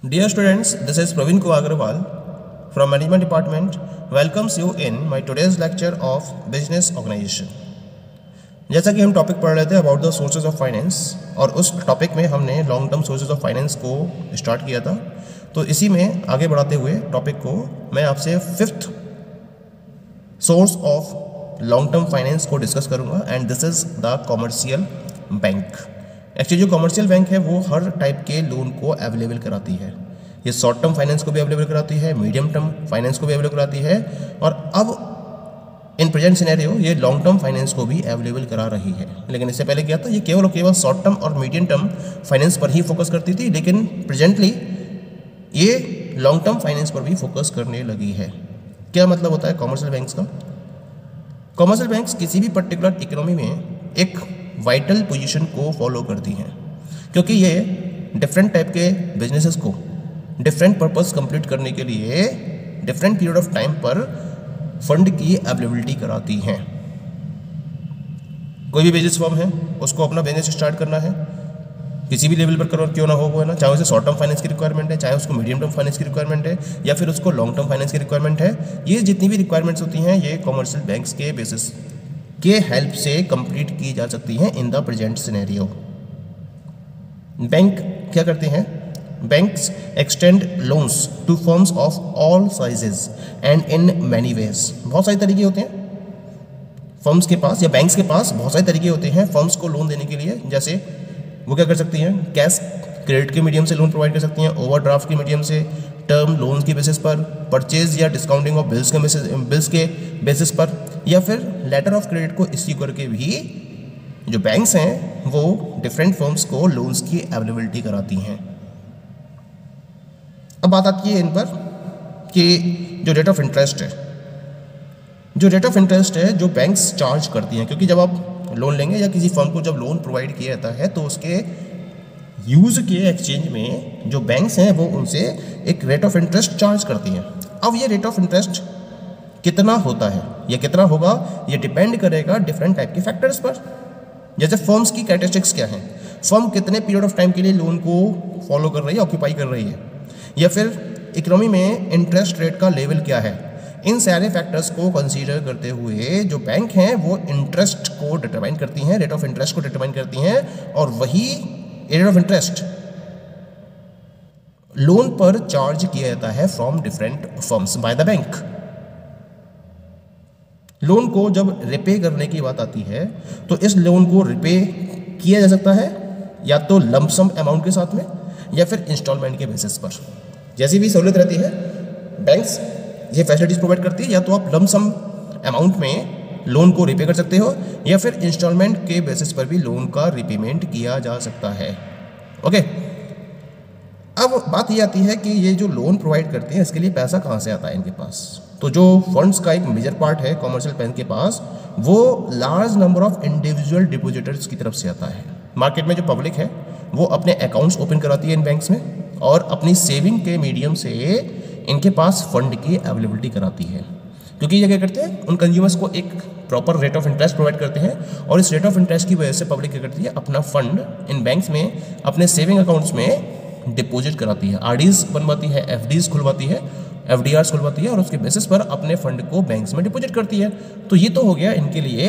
Dear students, this is Praveen Kumar Agrawal from Management Department. Welcomes you in my today's lecture of Business Organization. जैसा कि हम topic पढ़ रहे थे about the sources of finance और उस topic में हमने long term sources of finance को स्टार्ट किया था, तो इसी में आगे बढ़ाते हुए टॉपिक को मैं आपसे fifth source of long term finance को डिस्कस करूंगा and this is the commercial bank. Actually जो कमर्शियल बैंक है वो हर टाइप के लोन को अवेलेबल कराती है। ये शॉर्ट टर्म फाइनेंस को भी अवेलेबल कराती है, मीडियम टर्म फाइनेंस को भी अवेलेबल कराती है और अब इन प्रेजेंट सिनेरियो ये लॉन्ग टर्म फाइनेंस को भी अवेलेबल करा रही है। लेकिन इससे पहले क्या था, ये केवल और केवल शॉर्ट टर्म और मीडियम टर्म फाइनेंस पर ही फोकस करती थी, लेकिन प्रेजेंटली ये लॉन्ग टर्म फाइनेंस पर भी फोकस करने लगी है। क्या मतलब होता है कमर्शियल बैंक्स का? कमर्शियल बैंक्स किसी भी पर्टिकुलर इकोनॉमी में एक वाइटल पोजीशन को फॉलो करती हैं, क्योंकि ये डिफरेंट टाइप के बिजनेसेस को डिफरेंट पर्पस कंप्लीट करने के लिए डिफरेंट पीरियड ऑफ टाइम पर फंड की अवेलेबिलिटी कराती हैं। कोई भी बिजनेस फर्म है, उसको अपना बिजनेस स्टार्ट करना है, किसी भी लेवल पर करो क्यों ना हो ना, चाहे उसे शॉर्ट टर्म फाइनेंस की रिक्वायरमेंट है, चाहे उसको मीडियम टर्म फाइनेंस की रिक्वायरमेंट है या फिर उसको लॉन्ग टर्म फाइनेंस की रिक्वायरमेंट है। ये जितनी भी रिक्वायरमेंट्स होती हैं ये कमर्शियल बैंक्स के बेसिस के हेल्प से कंप्लीट की जा सकती हैं in the present scenario. Bank क्या करते हैं? Banks extend loans to firms of all sizes and in many ways. बहुत सारे तरीके होते हैं फर्म्स के पास या बैंक्स के पास, बहुत सारे तरीके होते हैं फर्म्स को लोन देने के लिए। जैसे वो क्या कर सकती हैं, कैश क्रेडिट के मीडियम से लोन प्रोवाइड कर सकती हैं, ओवरड्राफ्ट के मीडियम से, टर्म लोन के बेसिस पर, परचेज या डिस्काउंटिंग ऑफ बिल्स के बेसिस पर, या फिर लेटर ऑफ क्रेडिट को इश्यू करके भी जो बैंक्स हैं वो डिफरेंट फर्म्स को लोन्स की अवेलेबिलिटी कराती हैं। अब बात आती है इन पर कि जो रेट ऑफ इंटरेस्ट है, जो बैंक्स चार्ज करती हैं, क्योंकि जब आप लोन लेंगे या किसी फर्म को जब लोन प्रोवाइड किया जाता है तो उसके यूज़ के एक्सचेंज में जो बैंक्स हैं वो उनसे एक रेट ऑफ इंटरेस्ट चार्ज करती हैं। अब ये रेट ऑफ इंटरेस्ट कितना होता है या कितना होगा ये डिपेंड करेगा डिफरेंट टाइप के फैक्टर्स पर। जैसे फर्म्स की कैरेक्टरिस्टिक्स क्या हैं, फर्म कितने पीरियड ऑफ टाइम के लिए लोन को फॉलो कर रही है, ऑक्यूपाई कर रही है, या फिर इकोनॉमी में इंटरेस्ट रेट का लेवल क्या है। इन सारे फैक्टर्स को कंसीडर करते हुए जो बैंक हैं वो इंटरेस्ट को डिटरमाइन करती हैं, रेट ऑफ इंटरेस्ट को डिटरमाइन करती हैं, और वही रेट ऑफ इंटरेस्ट लोन पर चार्ज किया जाता है from different firms by the bank. Loan को जब रिपे करने की बात आती है तो इस लोन को रिपे किया जा सकता है या तो लंप सम अमाउंट के साथ में या फिर इंस्टॉलमेंट के बेसिस पर। जैसी भी सहूलियत रहती है बैंक्स ये फैसिलिटीज प्रोवाइड करती है, या तो आप लंप सम अमाउंट में लोन को रिपे कर सकते हो या फिर इंस्टॉलमेंट के बेसिस पर भी लोन का रिपेमेंट किया जा सकता है। ओके, अब बात ये आती है कि ये जो लोन प्रोवाइड करते हैं इसके लिए पैसा कहाँ से आता है इनके पास। तो जो फंड्स का एक मेजर पार्ट है कमर्शियल बैंक के पास, वो large number of individual depositors की तरफ से आता है। मार्केट में जो पब्लिक है वो अपने अकाउंट्स ओपन कराती है इन बैंक्स में और अपनी सेविंग के मीडियम से इनके पास फंड की अवेलेबिलिटी कराती है, क्योंकि ये क्या करते हैं, उन कंज्यूमर्स को एक proper rate of interest provide करते हैं और इस रेट ऑफ इंटरेस्ट की वजह से पब्लिक क्या करती है, अपना फंड इन बैंक्स में अपने सेविंग अकाउंट्स में डिपॉजिट कराती है, आरडीज बनवाती है, एफडीज खुलवाती है, एफडीआर्स खुलवाती है और उसके बेसिस पर अपने फंड को बैंक्स में डिपॉजिट करती है। तो ये तो हो गया इनके लिए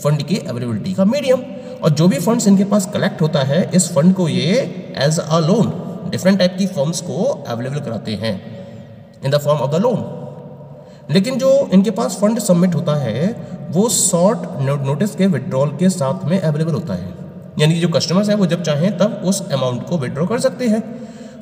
फंड की अवेलेबिलिटी का मीडियम। और जो भी फंड्स इनके पास कलेक्ट होता है इस फंड को ये as a loan different type की फर्म्स को अवेलेबल कराते हैं in the form of the loan. लेकिन जो इनके पास फंड सबमिट होता है वो शॉर्ट नोटिस के विड्रॉल के साथ में अवेलेबल होता है, यानी कि जो कस्टमर्स हैं वो जब चाहें तब उस अमाउंट को विड्रॉ कर सकते हैं।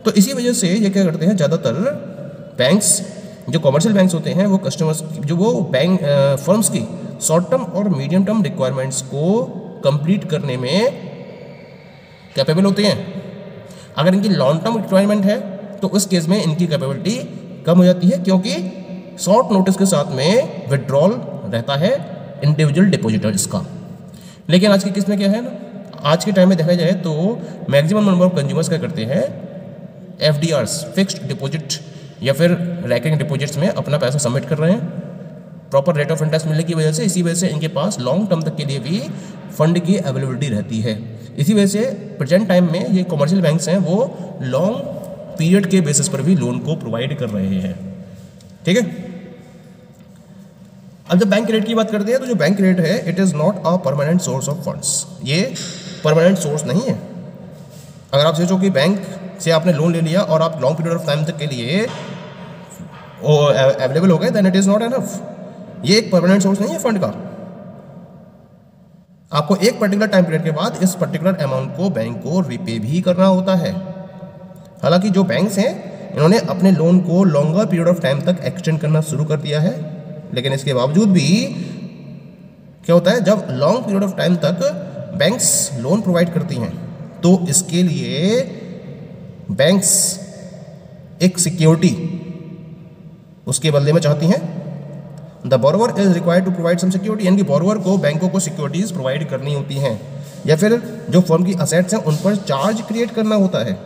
तो इसी वजह से ये क्या करते हैं, ज़्यादातर बैंक्स जो कमर्शियल बैंक्स होते हैं वो कस्टमर्स जो वो बैंक फर्म्स की शॉर्ट टर्म और मीडियम टर्म रिक्वायरमेंट्स को कंप्लीट करने में कैपेबल होते हैं। अगर इनकी लॉन्ग टर्म रिक्वायरमेंट है तो उस केस में इनकी कैपेबिलिटी कम हो जाती है, क्योंकि शॉर्ट नोटिस के साथ में विड्रॉल रहता है इंडिविजुअल डिपॉजिटर्स का। लेकिन आज के केस में क्या है ना, आज के टाइम में देखा जाए तो मैक्सिमम नंबर ऑफ कंज्यूमर्स क्या करते हैं, एफडीआर्स फिक्स्ड डिपॉजिट या फिर रैकिंग डिपॉजिट्स में अपना पैसा सबमिट कर रहे हैं प्रॉपर रेट ऑफ इंटरेस्ट मिलने की वजह से। इसी वजह से इनके पास लॉन्ग टर्म तक के लिए भी फंड की अवेलेबिलिटी रहती है। इसी वजह से प्रेजेंट टाइम में ये कमर्शियल बैंक्स हैं वो लॉन्ग पीरियड के बेसिस पर भी लोन को प्रोवाइड कर रहे हैं। ठीक है, अब जब बैंक क्रेडिट की बात करते हैं तो जो बैंक क्रेडिट है it is not a permanent source of funds, ये परमानेंट सोर्स नहीं है। अगर आप सोचो कि बैंक से आपने लोन ले लिया और आप लॉन्ग पीरियड ऑफ टाइम तक के लिए अवेलेबल हो गए, then it is not enough. ये एक परमानेंट सोर्स नहीं है फंड का। आपको एक पर्टिकुलर टाइम पीरियड के बाद इस पर्टिकुलर अमाउंट को बैंक को रिपे भी करना होता है। हालांकि जो बैंक्स हैं इन्होंने अपने लोन को लॉन्गर पीरियड ऑफ टाइम तक एक्सटेंड करना शुरू कर दिया है, लेकिन इसके बावजूद भी क्या होता है, जब लॉन्ग पीरियड ऑफ टाइम तक बैंक्स लोन प्रोवाइड करती हैं तो इसके लिए बैंक्स एक सिक्योरिटी उसके बदले में चाहती हैं। The borrower is required to provide some security, यानी कि बोरोवर को बैंकों को सिक्योरिटीज प्रोवाइड करनी होती हैं, या फिर जो फर्म की असेट्स हैं उन पर चार्ज क्रिएट करना होता है।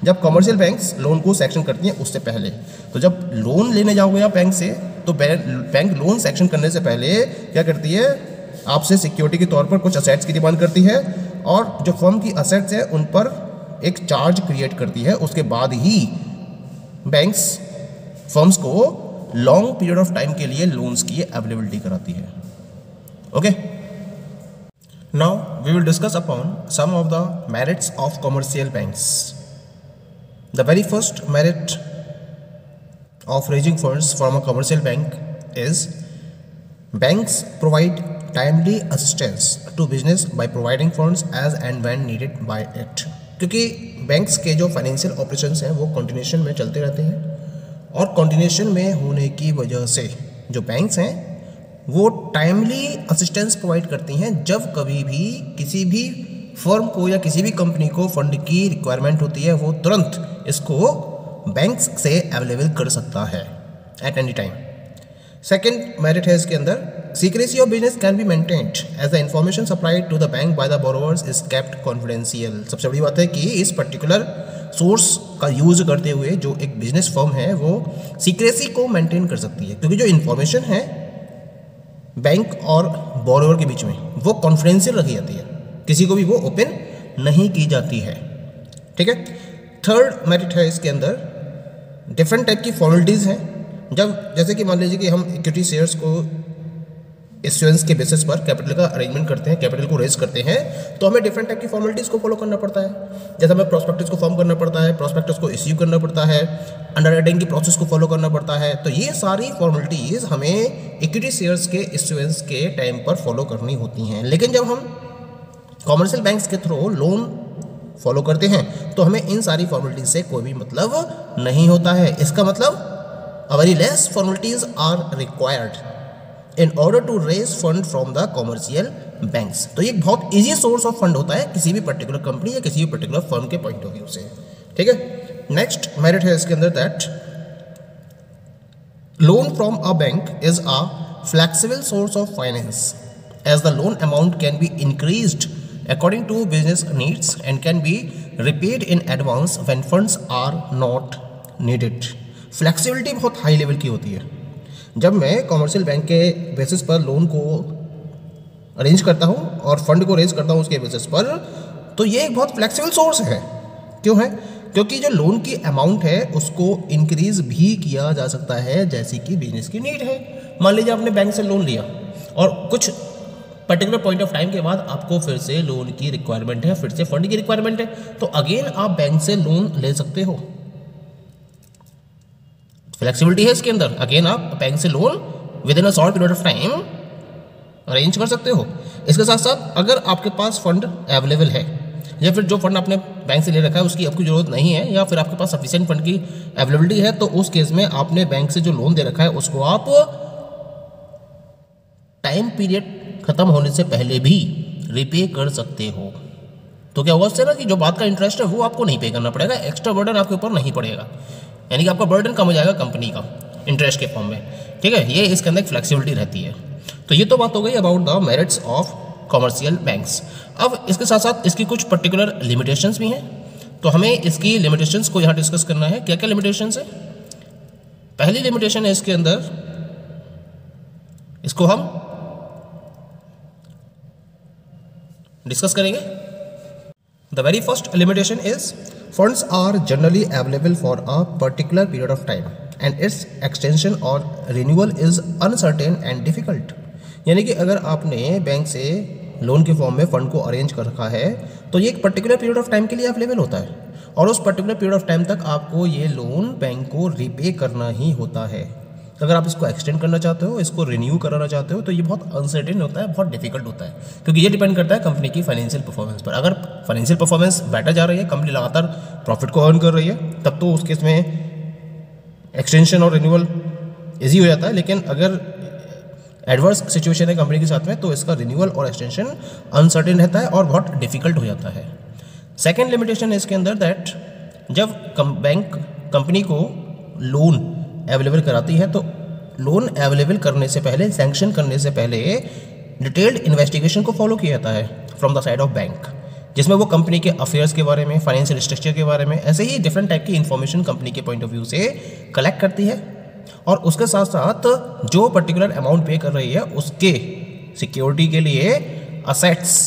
जब कमर्शियल बैंक्स लोन को सैंक्शन करती हैं उससे पहले, तो जब लोन लेने जाओगे आप बैंक से तो बैंक लोन सैंक्शन करने से पहले क्या करती है, आपसे सिक्योरिटी के तौर पर कुछ असेट्स की डिमांड करती है और जो फर्म की असेट्स हैं उन पर एक चार्ज क्रिएट करती है। उसके बाद ही बैंक्स फर्म्स को लॉन्ग पीरियड ऑफ टाइम के लिए लोन्स की अवेलेबिलिटी कराती है। Okay, now we will discuss upon some of the merits of commercial banks. The very first merit of raising funds from a commercial bank is banks provide timely assistance to business by providing funds as and when needed by it। क्योंकि banks के जो financial operations हैं वो continuation में चलते रहते हैं और कंटिन्यूशन में होने की वजह से जो बैंक्स हैं वो टाइमली असिस्टेंस प्रोवाइड करती हैं। जब कभी भी किसी भी फर्म को या किसी भी कंपनी को फंड की रिक्वायरमेंट होती है वो तुरंत इसको बैंक्स से अवेलेबल कर सकता है at any time. Second merit है इसके अंदर, secrecy of business can be maintained as the information supplied to the bank by the borrowers is kept confidential. सबसे बड़ी बात है कि इस पर्टिकुलर सोर्स का यूज करते हुए जो एक बिजनेस फर्म है वो सीक्रेसी को मेंटेन कर सकती है, क्योंकि जो इन्फॉर्मेशन है बैंक और बोरोवर के बीच में वो कॉन्फिडेंशियल रखी जाती है, किसी को भी वो ओपन नहीं की जाती है। ठीक है, थर्ड मेरिट है इसके अंदर, डिफरेंट टाइप की फॉर्मेलिटीज़ हैं। जब जैसे कि मान लीजिए कि हम इक्विटी शेयर्स को इश्यूएंस के बेसिस पर कैपिटल का अरेंजमेंट करते हैं, कैपिटल को रेज करते हैं, तो हमें डिफरेंट टाइप की फॉर्मेलिटीज़ को फॉलो करना पड़ता है। जैसे हमें प्रोस्पेक्टस को फॉर्म करना पड़ता है, प्रोस्पेक्टस को इश्यू करना पड़ता है, अंडरराइटिंग की प्रोसेस को फॉलो करना पड़ता है। तो ये सारी फॉर्मेलिटीज़ हमें इक्विटी शेयर्स के इश्यूएंस के टाइम पर फॉलो करनी होती हैं। लेकिन जब हम कॉमर्शियल बैंक्स के थ्रू लोन फॉलो करते हैं तो हमें इन सारी फॉर्मेलिटीज से कोई भी मतलब नहीं होता है। इसका मतलब very less formalities are required in order to raise fund from the commercial banks. तो ये बहुत इजी सोर्स ऑफ फंड होता है किसी भी पर्टिकुलर कंपनी या किसी भी पर्टिकुलर फर्म के पॉइंट ऑफ व्यू से। ठीक है, नेक्स्ट मेरिट है इसके अंदर that loan from a bank is a flexible source of finance as the loan amount can be increased according to business needs and can be repaid in advance when funds are not needed। Flexibility बहुत high level की होती है। जब मैं commercial bank के basis पर loan को arrange करता हूँ और फंड को रेज करता हूँ उसके बेसिस पर, तो ये एक बहुत फ्लेक्सिबल सोर्स है। क्यों है? क्योंकि जो लोन की अमाउंट है उसको इंक्रीज भी किया जा सकता है जैसे कि बिजनेस की नीड है। मान लीजिए आपने बैंक से लोन लिया और कुछ पर्टिकुलर पॉइंट ऑफ टाइम के बाद आपको फिर से लोन की रिक्वायरमेंट है, फिर से फंड की रिक्वायरमेंट है, तो अगेन आप बैंक से लोन ले सकते हो। फ्लेक्सिबिलिटी है इसके अंदर, अगेन आप बैंक से loan with in a short period of time arrange कर सकते हो। इसके साथ साथ अगर आपके पास फंड अवेलेबल है या फिर जो फंड आपने बैंक से ले रखा है उसकी आपकी ज़रूरत नहीं है, या फिर आपके पास सफिशिएंट फंड की अवेलेबिलिटी है, तो उस केस में आपने बैंक से जो लोन दे रखा है उसको आप टाइम पीरियड खत्म होने से पहले भी रिपे कर सकते हो। तो क्या हुआ उससे ना कि जो बात का इंटरेस्ट है वो आपको नहीं पे करना पड़ेगा, एक्स्ट्रा बर्डन आपके ऊपर नहीं पड़ेगा, यानी कि आपका बर्डन कम हो जाएगा कंपनी का इंटरेस्ट के फॉर्म में। ठीक है, ये इसके अंदर एक फ्लेक्सिबिलिटी रहती है। तो ये तो बात हो गई about the merits of commercial banks. अब इसके साथ साथ इसकी कुछ पर्टिकुलर लिमिटेशंस भी हैं, तो हमें इसकी लिमिटेशंस को यहाँ डिस्कस करना है। क्या क्या लिमिटेशंस है? पहली लिमिटेशन है इसके अंदर, इसको हम डिस्कस करेंगे। The very first limitation is funds are generally available for a particular period of time and its extension और renewal is uncertain and difficult. यानी कि अगर आपने बैंक से लोन के फॉर्म में फ़ंड को अरेंज कर रखा है तो ये एक पर्टिकुलर पीरियड ऑफ टाइम के लिए अवेलेबल होता है और उस पर्टिकुलर पीरियड ऑफ टाइम तक आपको ये लोन बैंक को रिपे करना ही होता है। अगर आप इसको एक्सटेंड करना चाहते हो, इसको रिन्यू कराना चाहते हो, तो ये बहुत अनसर्टेन होता है, बहुत डिफिकल्ट होता है, क्योंकि ये डिपेंड करता है कंपनी की फाइनेंशियल परफॉर्मेंस पर। अगर फाइनेंशियल परफॉर्मेंस बेटर जा रही है, कंपनी लगातार प्रॉफिट को अर्न कर रही है, तब तो उस केस में एक्सटेंशन और रिन्यूअल ईजी हो जाता है। लेकिन अगर एडवर्स सिचुएशन है कंपनी के साथ में तो इसका रिन्यूअल और एक्सटेंशन अनसर्टेन रहता है और बहुत डिफिकल्ट हो जाता है। सेकेंड लिमिटेशन है इसके अंदर दैट जब बैंक कंपनी को लोन अवेलेबल कराती है तो लोन अवेलेबल करने से पहले, सैंक्शन करने से पहले डिटेल्ड इन्वेस्टिगेशन को फॉलो किया जाता है from the side of bank, जिसमें वो कंपनी के अफेयर्स के बारे में, फाइनेंशियल स्ट्रक्चर के बारे में, ऐसे ही डिफरेंट टाइप की इंफॉर्मेशन कंपनी के पॉइंट ऑफ व्यू से कलेक्ट करती है और उसके साथ साथ जो पर्टिकुलर अमाउंट पे कर रही है उसके सिक्योरिटी के लिए असेट्स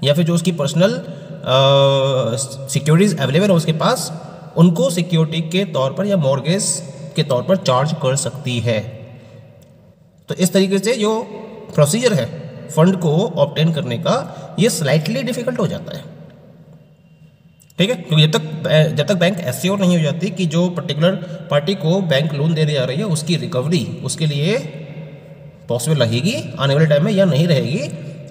या फिर जो उसकी पर्सनल सिक्योरिटीज अवेलेबल है उसके पास, उनको सिक्योरिटी के तौर पर या मॉर्गेज के तौर पर चार्ज कर सकती है। तो इस तरीके से जो प्रोसीजर है फंड को ऑब्टेन करने का, ये स्लाइटली डिफिकल्ट हो जाता है, ठीक है, क्योंकि जब तक बैंक एश्योर नहीं हो जाती कि जो पर्टिकुलर पार्टी को बैंक लोन देने जा रही है उसकी रिकवरी उसके लिए पॉसिबल रहेगी आने वाले टाइम में या नहीं रहेगी,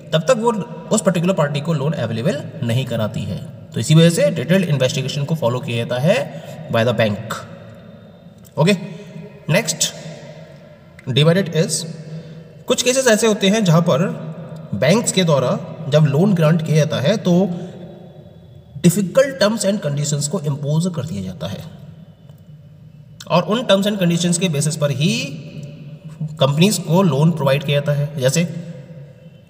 तब तक वो उस पर्टिकुलर पार्टी को लोन अवेलेबल नहीं कराती है। तो इसी वजह से डिटेल्ड इन्वेस्टिगेशन को फॉलो किया जाता है by the bank. Okay, next divided is, कुछ केसेस ऐसे होते हैं जहां पर बैंक्स के द्वारा जब लोन ग्रांट किया जाता है तो डिफिकल्ट टर्म्स एंड कंडीशंस को इम्पोज कर दिया जाता है और उन टर्म्स एंड कंडीशंस के बेसिस पर ही कंपनीज को लोन प्रोवाइड किया जाता है। जैसे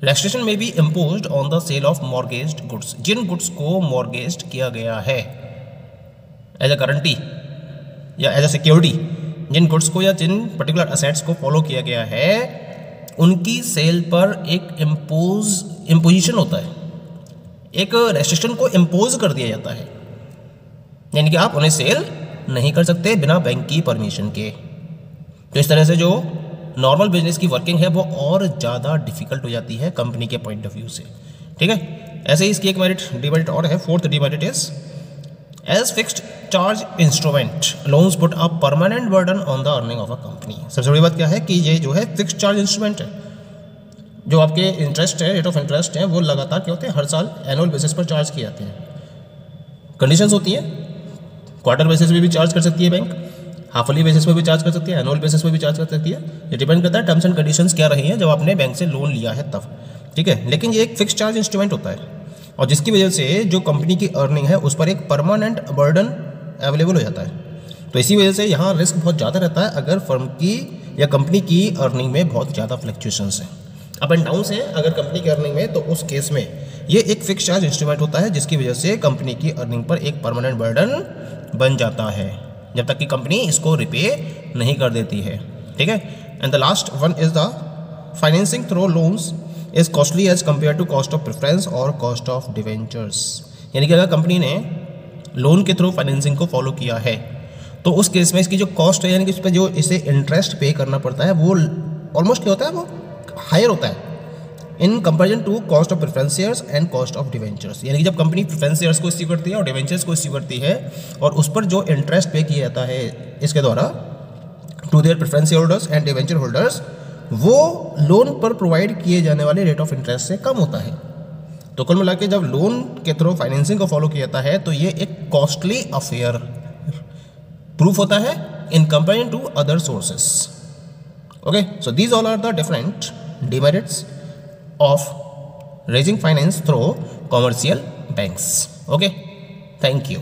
रेस्ट्रिक्शन में भी imposed on the sale of mortgaged goods, जिन गुड्स को मॉर्गेज्ड किया गया है एज अ गारंटी या एज अ सिक्योरिटी, जिन गुड्स को या जिन पर्टिकुलर असेट्स को फॉलो किया गया है उनकी सेल पर एक इम्पोजिशन होता है, एक रेस्ट्रिक्शन को इम्पोज कर दिया जाता है, यानी कि आप उन्हें सेल नहीं कर सकते बिना बैंक की परमिशन के। तो इस तरह से जो नॉर्मल बिजनेस की वर्किंग है वो और ज़्यादा डिफिकल्ट हो जाती है कंपनी के पॉइंट ऑफ व्यू से, ठीक है। ऐसे ही इसकी एक डिमेरिट और है, fourth demerit is as fixed charge instrument loans put a permanent burden on the earning of a company. सबसे बड़ी बात क्या है कि ये जो है फिक्स्ड चार्ज इंस्ट्रूमेंट है, जो आपके इंटरेस्ट है, रेट ऑफ इंटरेस्ट है, वो लगातार क्या होते हैं, हर साल एनुअल बेसिस पर चार्ज किए जाते हैं। कंडीशंस होती हैं, क्वार्टर बेसिस पे भी चार्ज कर सकती है बैंक, हाफली बेसिस पे भी चार्ज कर सकती है, एनुअल बेसिस पे भी चार्ज कर सकती है। ये डिपेंड करता है टर्म्स एंड कंडीशंस क्या रही हैं जब आपने बैंक से लोन लिया है तब, ठीक है। लेकिन ये एक फिक्स चार्ज इंस्ट्रूमेंट होता है और जिसकी वजह से जो कंपनी की अर्निंग है उस पर एक परमानेंट बर्डन अवेलेबल हो जाता है। तो इसी वजह से यहाँ रिस्क बहुत ज़्यादा रहता है अगर फर्म की या कंपनी की अर्निंग में बहुत ज़्यादा फ्लक्चुएशंस हैं, अप एंड डाउन है अगर कंपनी की अर्निंग में, तो उस केस में ये एक फिक्स चार्ज इंस्ट्रूमेंट होता है जिसकी वजह से कंपनी की अर्निंग पर एक परमानेंट बर्डन बन जाता है जब तक कि कंपनी इसको रिपे नहीं कर देती है, ठीक है। And the last one is the financing through loans is costly as compare to cost of preference और कॉस्ट ऑफ डिवेंचर्स। यानी कि अगर कंपनी ने लोन के थ्रू फाइनेंसिंग को फॉलो किया है तो उस केस में इसकी जो कॉस्ट है, यानी कि इस पर जो इसे इंटरेस्ट पे करना पड़ता है, वो ऑलमोस्ट क्या होता है, वो हायर होता है in comparison to cost of preference shares and cost of debentures. यानी कि जब कंपनी प्रेफरेंस शेयर्स को इश्यू करती है और डिवेंचर्स को इश्यू करती है और उस पर जो इंटरेस्ट पे किया जाता है इसके द्वारा to their preference share holders and debenture holders, वो लोन पर प्रोवाइड किए जाने वाले रेट ऑफ इंटरेस्ट से कम होता है। तो कुल मिला के जब लोन के थ्रू फाइनेंसिंग को फॉलो किया जाता है तो ये एक कॉस्टली अफेयर प्रूफ होता है in comparison to other sources. Okay, so these all are the different demerits of raising finance through commercial banks. Okay, thank you.